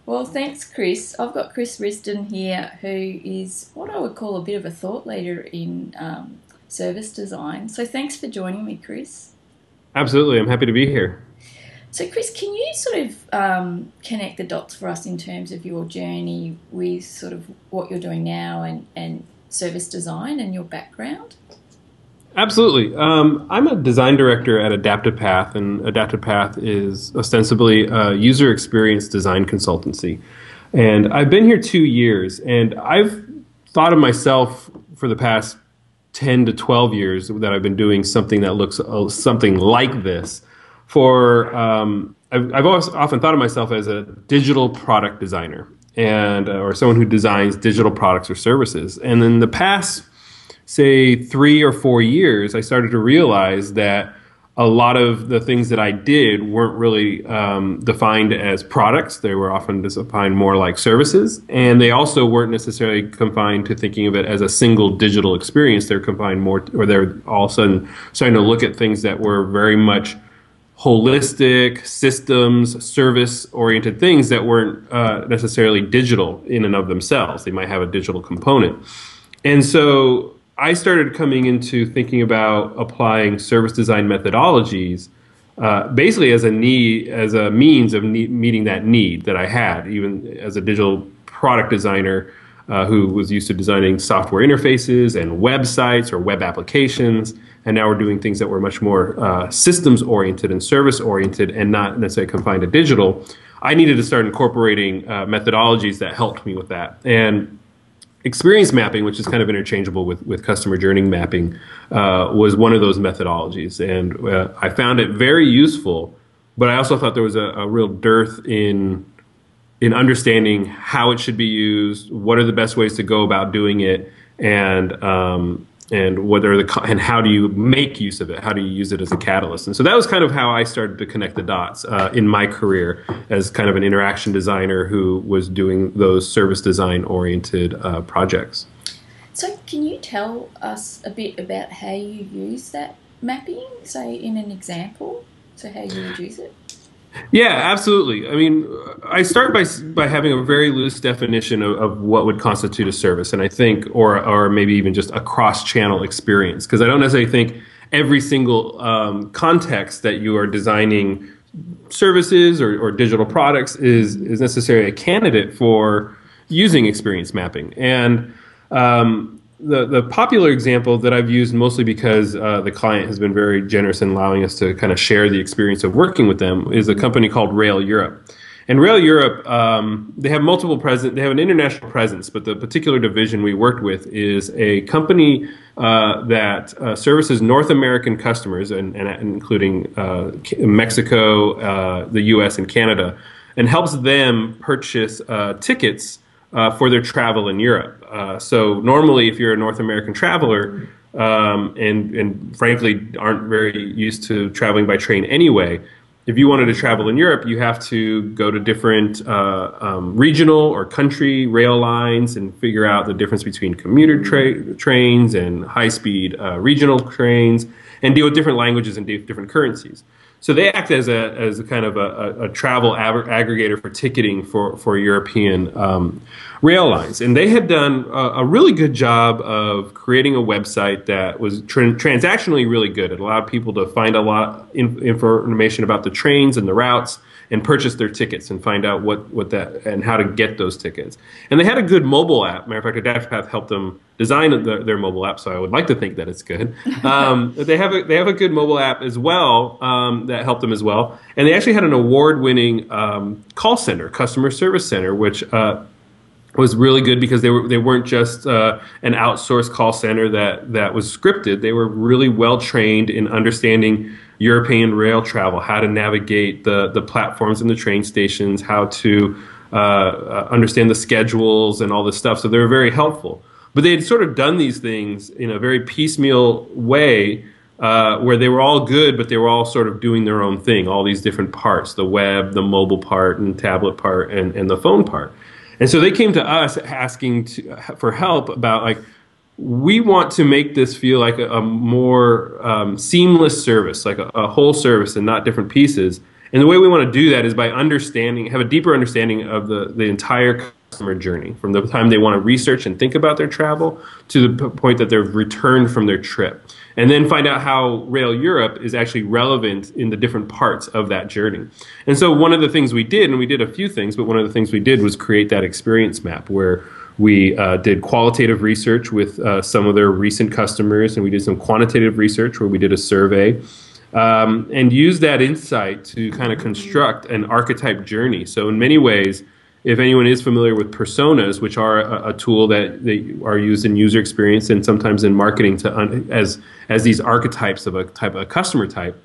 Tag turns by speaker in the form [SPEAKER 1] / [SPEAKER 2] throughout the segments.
[SPEAKER 1] Well, thanks, Chris. I've got Chris Risdon here, who is what I would call a bit of a thought leader in service design. So, thanks for joining me, Chris.
[SPEAKER 2] Absolutely. I'm happy to be here.
[SPEAKER 1] So, Chris, can you sort of connect the dots for us in terms of your journey with sort of what you're doing now and service design and your background?
[SPEAKER 2] Absolutely. I'm a design director at Adaptive Path, and Adaptive Path is ostensibly a user experience design consultancy. And I've been here 2 years, and I've thought of myself for the past 10 to 12 years that I've been doing something that looks something like this. I've always often thought of myself as a digital product designer and or someone who designs digital products or services. And in the past, say 3 or 4 years, I started to realize that a lot of the things that I did weren't really defined as products. They were often defined more like services. And they also weren't necessarily confined to thinking of it as a single digital experience. They're confined more, or they're all of a sudden starting to look at things that were very much holistic, systems, service-oriented things that weren't necessarily digital in and of themselves. They might have a digital component. And so I started coming into thinking about applying service design methodologies basically as a means of meeting that need that I had, even as a digital product designer who was used to designing software interfaces and websites or web applications. And now we're doing things that were much more systems oriented and service oriented and not necessarily confined to digital. I needed to start incorporating methodologies that helped me with that. And experience mapping, which is kind of interchangeable with customer journey mapping, was one of those methodologies. And I found it very useful, but I also thought there was a real dearth in understanding how it should be used, what are the best ways to go about doing it, and what are and how do you make use of it? How do you use it as a catalyst? And so that was kind of how I started to connect the dots in my career as kind of an interaction designer who was doing those service design oriented projects.
[SPEAKER 1] So, can you tell us a bit about how you use that mapping, say in an example? So, how you would use it?
[SPEAKER 2] Yeah, absolutely. I mean, I start by having a very loose definition of what would constitute a service, and I think, or maybe even just a cross-channel experience, because I don't necessarily think every single context that you are designing services or digital products is necessarily a candidate for using experience mapping. And the popular example that I've used mostly because the client has been very generous in allowing us to kind of share the experience of working with them is a company called Rail Europe. And Rail Europe, they have they have an international presence, but the particular division we worked with is a company that services North American customers, and including Mexico, the U.S., and Canada, and helps them purchase tickets for their travel in Europe. So normally, if you're a North American traveler and frankly aren't very used to traveling by train anyway, if you wanted to travel in Europe, you have to go to different regional or country rail lines and figure out the difference between commuter trains and high-speed regional trains and deal with different languages and different currencies. So they act as a kind of a travel aggregator for ticketing for European rail lines. And they had done a really good job of creating a website that was transactionally really good. It allowed people to find a lot of information about the trains and the routes and purchase their tickets and find out what that and how to get those tickets. And they had a good mobile app. Matter of fact, AdaptPath helped them design their mobile app, so I would like to think that it's good. They have a good mobile app as well that helped them as well. And they actually had an award-winning call center, customer service center, which was really good because they weren't just an outsourced call center that was scripted. They were really well trained in understanding European rail travel, how to navigate the platforms and the train stations, how to understand the schedules and all this stuff. So they were very helpful. But they had sort of done these things in a very piecemeal way where they were all good, but they were all sort of doing their own thing, all these different parts, the web, the mobile part, and tablet part, and the phone part. And so they came to us asking for help about, like, we want to make this feel like a more seamless service, like a whole service and not different pieces. And the way we want to do that is by have a deeper understanding of the entire customer journey, from the time they want to research and think about their travel to the point that they've returned from their trip. And then find out how Rail Europe is actually relevant in the different parts of that journey. And so one of the things we did, and we did a few things, but one of the things we did was create that experience map where we did qualitative research with some of their recent customers, and we did some quantitative research where we did a survey, and used that insight to kind of construct an archetype journey. So in many ways, if anyone is familiar with personas, which are a tool that they are used in user experience and sometimes in marketing as these archetypes of a customer type,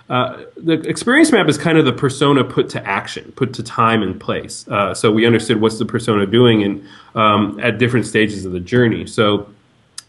[SPEAKER 2] the experience map is kind of the persona put to action, put to time and place. So we understood what's the persona doing at different stages of the journey. So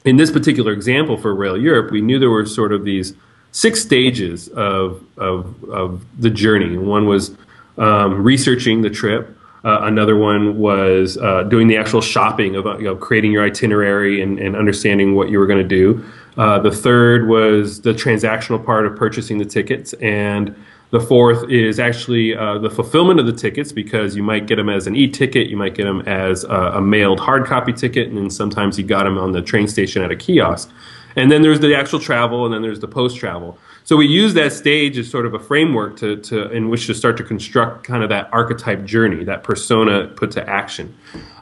[SPEAKER 2] in this particular example for Rail Europe, we knew there were sort of these 6 stages of the journey. One was researching the trip. Another one was doing the actual shopping of creating your itinerary and understanding what you were going to do. The third was the transactional part of purchasing the tickets. And the fourth is actually the fulfillment of the tickets, because you might get them as an e-ticket, you might get them as a mailed hard copy ticket, and then sometimes you got them on the train station at a kiosk. And then there's the actual travel, and then there's the post-travel. So we use that stage as sort of a framework in which to start to construct kind of that archetype journey, that persona put to action.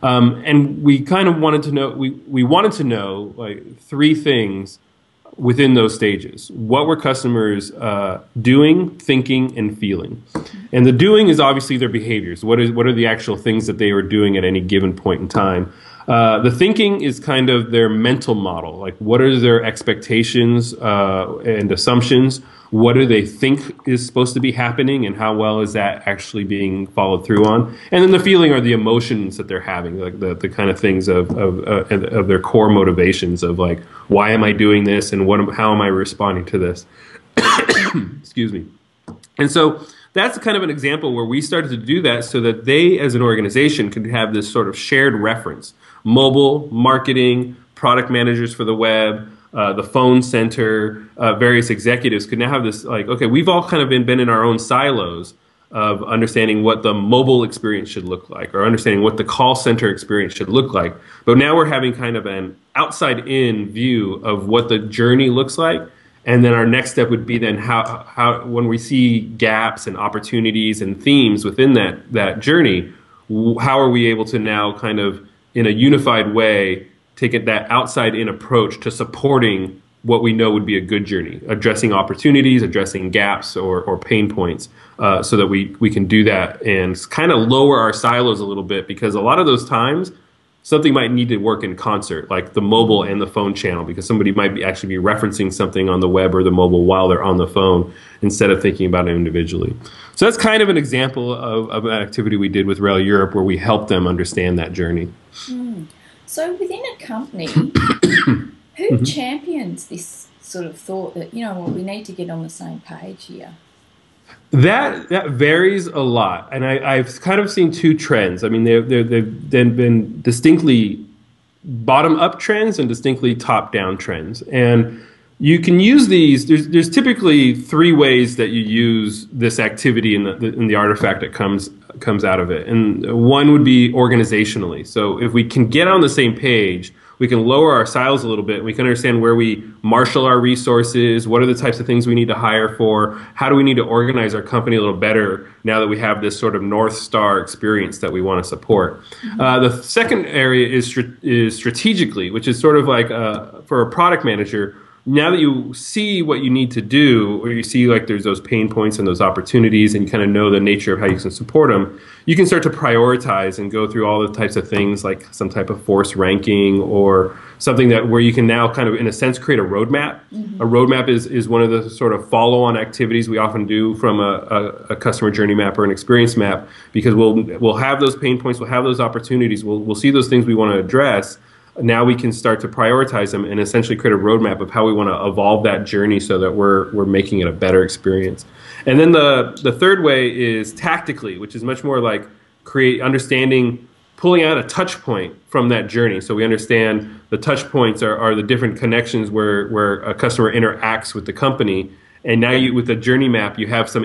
[SPEAKER 2] And we kind of wanted to know, we wanted to know like 3 things within those stages. What were customers doing, thinking, and feeling? And the doing is obviously their behaviors. What are the actual things that they were doing at any given point in time? The thinking is kind of their mental model. Like, what are their expectations and assumptions? What do they think is supposed to be happening, and how well is that actually being followed through on? And then the feeling are the emotions that they're having, like the kind of things of their core motivations of like, why am I doing this, and how am I responding to this? Excuse me. And so that's kind of an example where we started to do that so that they, as an organization, could have this sort of shared reference. Mobile, marketing, product managers for the web, the phone center, various executives could now have this, like, okay, we've all kind of been in our own silos of understanding what the mobile experience should look like, or understanding what the call center experience should look like. But now we're having kind of an outside-in view of what the journey looks like. And then our next step would be then how when we see gaps and opportunities and themes within that journey, how are we able to now kind of, in a unified way, take that outside-in approach to supporting what we know would be a good journey, addressing opportunities, addressing gaps or pain points, so that we can do that and kind of lower our silos a little bit, because a lot of those times, something might need to work in concert, like the mobile and the phone channel, because somebody might actually be referencing something on the web or the mobile while they're on the phone instead of thinking about it individually. So that's kind of an example of an activity we did with Rail Europe where we helped them understand that journey.
[SPEAKER 1] So within a company, who champions this sort of thought that, we need to get on the same page here?
[SPEAKER 2] That varies a lot, and I've kind of seen 2 trends. I mean, they've been distinctly bottom-up trends and distinctly top-down trends. And you can use these. There's typically 3 ways that you use this activity in the artifact that comes out of it. And one would be organizationally. So if we can get on the same page, we can lower our silos a little bit. We can understand where we marshal our resources, what are the types of things we need to hire for, how do we need to organize our company a little better now that we have this sort of North Star experience that we want to support. The second area is strategically, which is sort of like for a product manager, now that you see what you need to do, or you see like there's those pain points and those opportunities, and you kind of know the nature of how you can support them, you can start to prioritize and go through all the types of things like some type of force ranking or something where you can now kind of, in a sense, create a roadmap. A roadmap is one of the sort of follow-on activities we often do from a customer journey map or an experience map, because we'll have those pain points, we'll have those opportunities, we'll see those things we want to address. Now we can start to prioritize them and essentially create a roadmap of how we want to evolve that journey so that we're making it a better experience. And then the third way is tactically, which is much more like understanding, pulling out a touch point from that journey. So we understand the touch points are the different connections where a customer interacts with the company. And now with the journey map, you have some